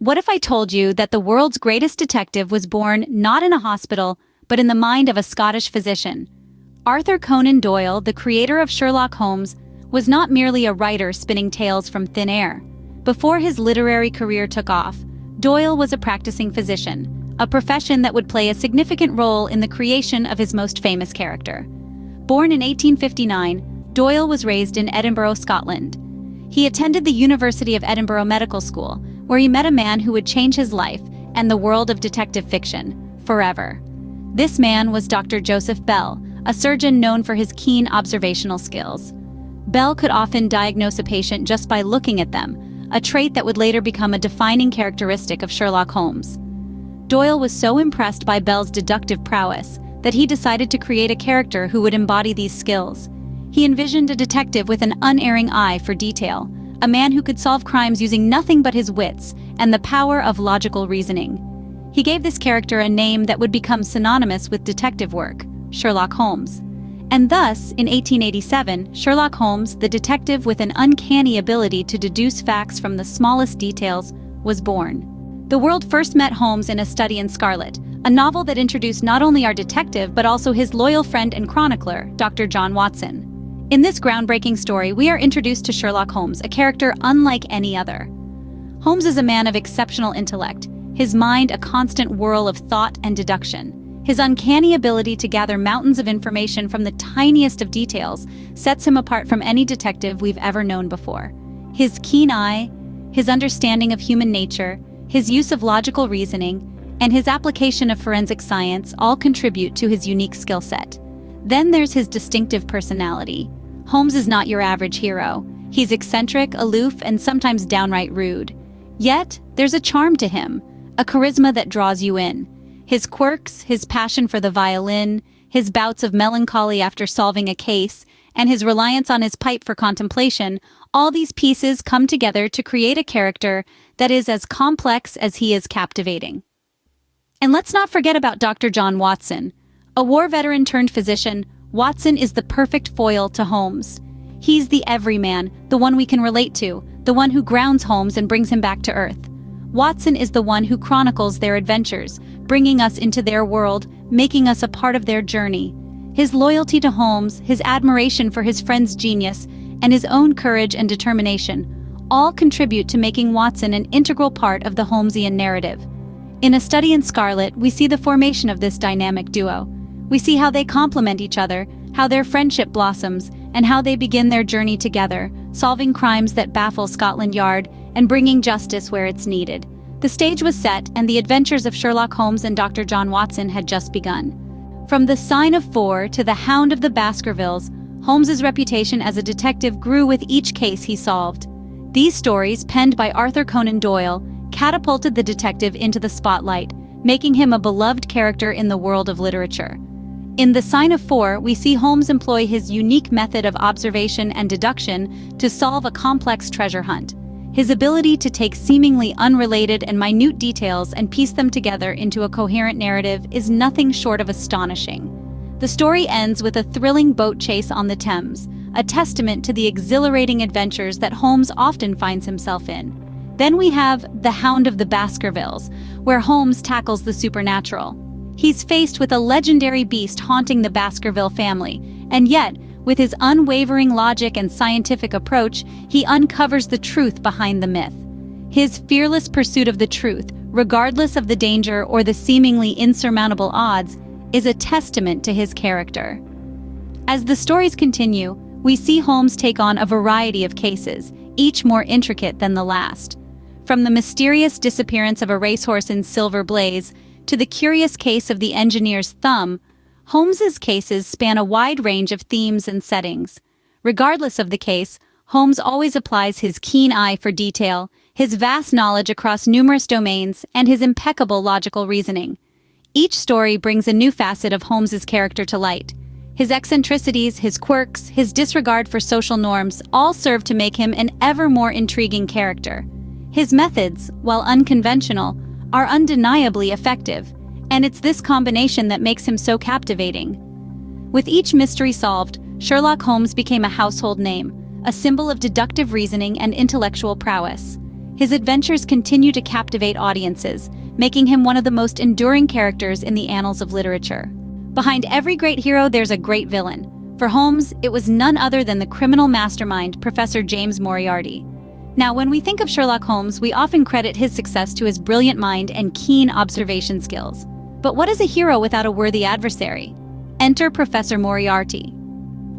What if I told you that the world's greatest detective was born not in a hospital, but in the mind of a Scottish physician? Arthur Conan Doyle, the creator of Sherlock Holmes, was not merely a writer spinning tales from thin air. Before his literary career took off, Doyle was a practicing physician, a profession that would play a significant role in the creation of his most famous character. Born in 1859, Doyle was raised in Edinburgh, Scotland. He attended the University of Edinburgh Medical School, where he met a man who would change his life and the world of detective fiction forever. This man was Dr. Joseph Bell, a surgeon known for his keen observational skills. Bell could often diagnose a patient just by looking at them, a trait that would later become a defining characteristic of Sherlock Holmes. Doyle was so impressed by Bell's deductive prowess that he decided to create a character who would embody these skills. He envisioned a detective with an unerring eye for detail, a man who could solve crimes using nothing but his wits and the power of logical reasoning. He gave this character a name that would become synonymous with detective work, Sherlock Holmes. And thus, in 1887, Sherlock Holmes, the detective with an uncanny ability to deduce facts from the smallest details, was born. The world first met Holmes in A Study in Scarlet, a novel that introduced not only our detective but also his loyal friend and chronicler, Dr. John Watson. In this groundbreaking story, we are introduced to Sherlock Holmes, a character unlike any other. Holmes is a man of exceptional intellect, his mind a constant whirl of thought and deduction. His uncanny ability to gather mountains of information from the tiniest of details sets him apart from any detective we've ever known before. His keen eye, his understanding of human nature, his use of logical reasoning, and his application of forensic science all contribute to his unique skill set. Then there's his distinctive personality. Holmes is not your average hero. He's eccentric, aloof, and sometimes downright rude. Yet, there's a charm to him, a charisma that draws you in. His quirks, his passion for the violin, his bouts of melancholy after solving a case, and his reliance on his pipe for contemplation, all these pieces come together to create a character that is as complex as he is captivating. And let's not forget about Dr. John Watson. A war veteran turned physician, Watson is the perfect foil to Holmes. He's the everyman, the one we can relate to, the one who grounds Holmes and brings him back to earth. Watson is the one who chronicles their adventures, bringing us into their world, making us a part of their journey. His loyalty to Holmes, his admiration for his friend's genius, and his own courage and determination all contribute to making Watson an integral part of the Holmesian narrative. In A Study in Scarlet, we see the formation of this dynamic duo. We see how they complement each other, how their friendship blossoms, and how they begin their journey together, solving crimes that baffle Scotland Yard and bringing justice where it's needed. The stage was set, and the adventures of Sherlock Holmes and Dr. John Watson had just begun. From the Sign of Four to the Hound of the Baskervilles, Holmes's reputation as a detective grew with each case he solved. These stories, penned by Arthur Conan Doyle, catapulted the detective into the spotlight, making him a beloved character in the world of literature. In The Sign of Four, we see Holmes employ his unique method of observation and deduction to solve a complex treasure hunt. His ability to take seemingly unrelated and minute details and piece them together into a coherent narrative is nothing short of astonishing. The story ends with a thrilling boat chase on the Thames, a testament to the exhilarating adventures that Holmes often finds himself in. Then we have The Hound of the Baskervilles, where Holmes tackles the supernatural. He's faced with a legendary beast haunting the Baskerville family, and yet, with his unwavering logic and scientific approach, he uncovers the truth behind the myth. His fearless pursuit of the truth, regardless of the danger or the seemingly insurmountable odds, is a testament to his character. As the stories continue, we see Holmes take on a variety of cases, each more intricate than the last. From the mysterious disappearance of a racehorse in Silver Blaze to the curious case of the engineer's thumb, Holmes's cases span a wide range of themes and settings. Regardless of the case, Holmes always applies his keen eye for detail, his vast knowledge across numerous domains, and his impeccable logical reasoning. Each story brings a new facet of Holmes's character to light. His eccentricities, his quirks, his disregard for social norms all serve to make him an ever more intriguing character. His methods, while unconventional, are undeniably effective, and it's this combination that makes him so captivating. With each mystery solved, Sherlock Holmes became a household name, a symbol of deductive reasoning and intellectual prowess. His adventures continue to captivate audiences, making him one of the most enduring characters in the annals of literature. Behind every great hero, there's a great villain. For Holmes, it was none other than the criminal mastermind, Professor James Moriarty. Now, when we think of Sherlock Holmes, we often credit his success to his brilliant mind and keen observation skills. But what is a hero without a worthy adversary? Enter Professor Moriarty.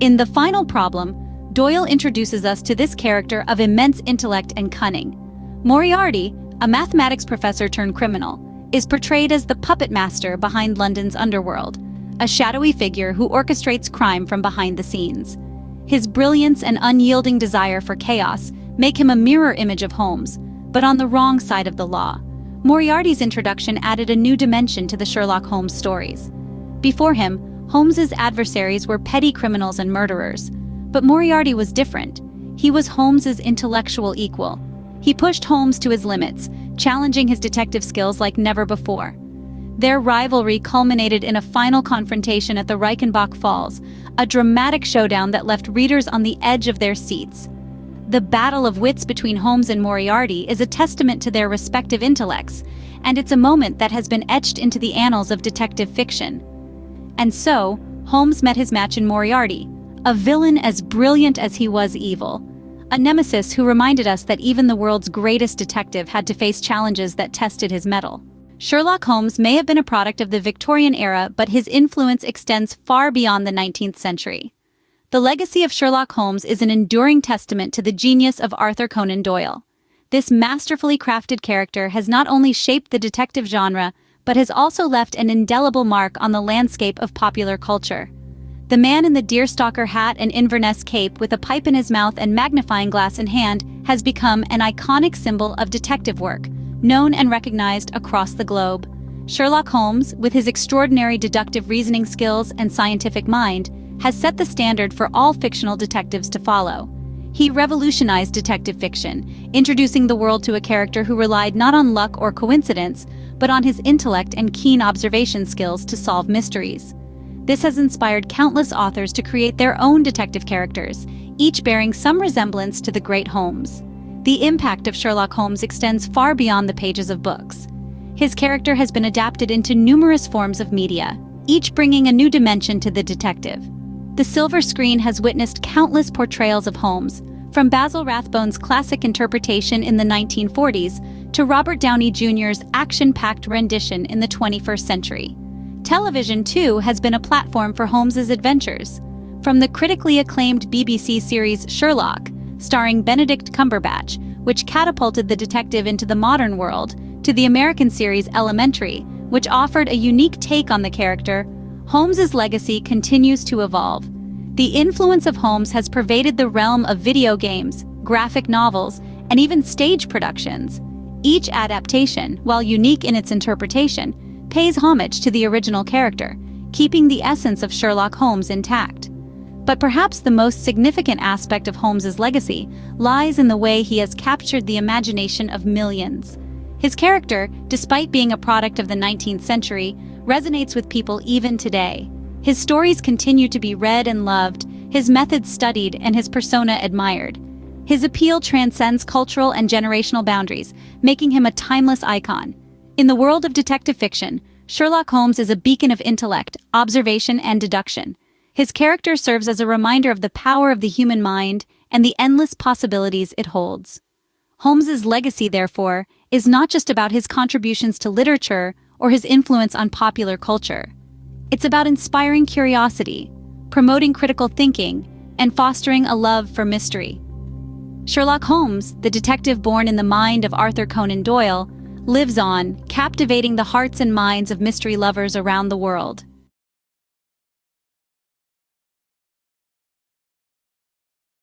In The Final Problem, Doyle introduces us to this character of immense intellect and cunning. Moriarty, a mathematics professor turned criminal, is portrayed as the puppet master behind London's underworld, a shadowy figure who orchestrates crime from behind the scenes. His brilliance and unyielding desire for chaos make him a mirror image of Holmes, but on the wrong side of the law. Moriarty's introduction added a new dimension to the Sherlock Holmes stories. Before him, Holmes's adversaries were petty criminals and murderers. But Moriarty was different. He was Holmes's intellectual equal. He pushed Holmes to his limits, challenging his detective skills like never before. Their rivalry culminated in a final confrontation at the Reichenbach Falls, a dramatic showdown that left readers on the edge of their seats. The battle of wits between Holmes and Moriarty is a testament to their respective intellects, and it's a moment that has been etched into the annals of detective fiction. And so, Holmes met his match in Moriarty, a villain as brilliant as he was evil. A nemesis who reminded us that even the world's greatest detective had to face challenges that tested his mettle. Sherlock Holmes may have been a product of the Victorian era, but his influence extends far beyond the 19th century. The legacy of Sherlock Holmes is an enduring testament to the genius of Arthur Conan Doyle. This masterfully crafted character has not only shaped the detective genre, but has also left an indelible mark on the landscape of popular culture. The man in the deerstalker hat and Inverness cape with a pipe in his mouth and magnifying glass in hand has become an iconic symbol of detective work, known and recognized across the globe. Sherlock Holmes, with his extraordinary deductive reasoning skills and scientific mind, has set the standard for all fictional detectives to follow. He revolutionized detective fiction, introducing the world to a character who relied not on luck or coincidence, but on his intellect and keen observation skills to solve mysteries. This has inspired countless authors to create their own detective characters, each bearing some resemblance to the great Holmes. The impact of Sherlock Holmes extends far beyond the pages of books. His character has been adapted into numerous forms of media, each bringing a new dimension to the detective. The silver screen has witnessed countless portrayals of Holmes, from Basil Rathbone's classic interpretation in the 1940s to Robert Downey Jr.'s action-packed rendition in the 21st century. Television, too, has been a platform for Holmes's adventures. From the critically acclaimed BBC series Sherlock, starring Benedict Cumberbatch, which catapulted the detective into the modern world, to the American series Elementary, which offered a unique take on the character, Holmes's legacy continues to evolve. The influence of Holmes has pervaded the realm of video games, graphic novels, and even stage productions. Each adaptation, while unique in its interpretation, pays homage to the original character, keeping the essence of Sherlock Holmes intact. But perhaps the most significant aspect of Holmes's legacy lies in the way he has captured the imagination of millions. His character, despite being a product of the 19th century, resonates with people even today. His stories continue to be read and loved, his methods studied, and his persona admired. His appeal transcends cultural and generational boundaries, making him a timeless icon. In the world of detective fiction, Sherlock Holmes is a beacon of intellect, observation, and deduction. His character serves as a reminder of the power of the human mind and the endless possibilities it holds. Holmes's legacy, therefore, is not just about his contributions to literature or his influence on popular culture. It's about inspiring curiosity, promoting critical thinking, and fostering a love for mystery. Sherlock Holmes, the detective born in the mind of Arthur Conan Doyle, lives on, captivating the hearts and minds of mystery lovers around the world.